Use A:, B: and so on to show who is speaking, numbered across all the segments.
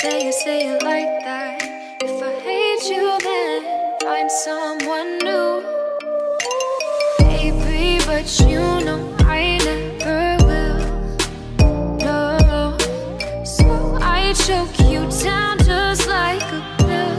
A: say it like that. If I hate you, then find someone new. Baby, but you know I never will. No, so I choke you down just like a pill.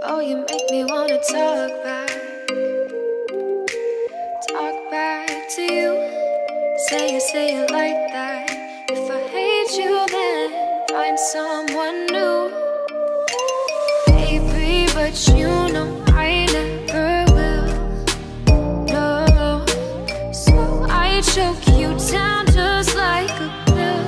A: Oh, you make me wanna talk back to you. Say it like that. If I hate you, then find someone new. Baby, but you know I never will. No, so I choke you down just like a pill.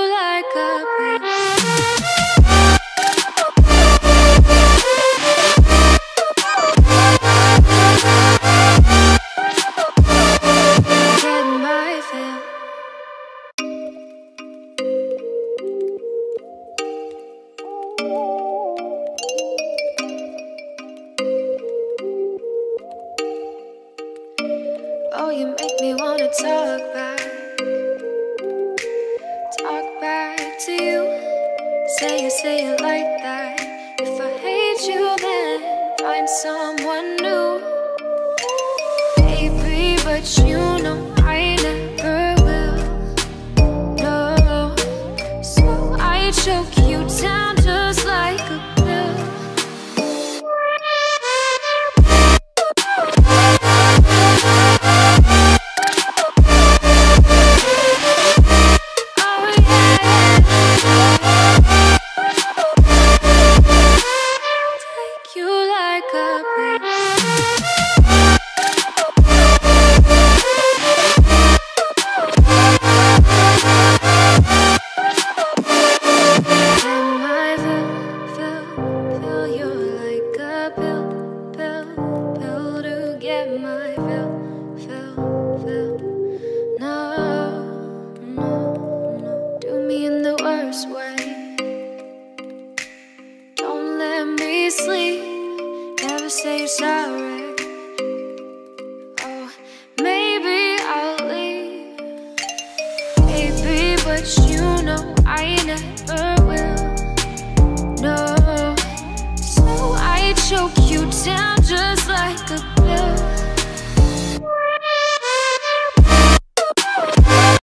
A: Like a pill. Oh, you make me wanna talk back to you. Say it like that. If I hate you, then find someone new. Baby, but you know I never will. No, so I choke you down just like a pill. Like a pill. I feel. No, no, no. Do me in the worst way. Don't let me sleep. Never say you're sorry. Oh, maybe I'll leave, baby, but you know I never will. No, so I choke you down just like a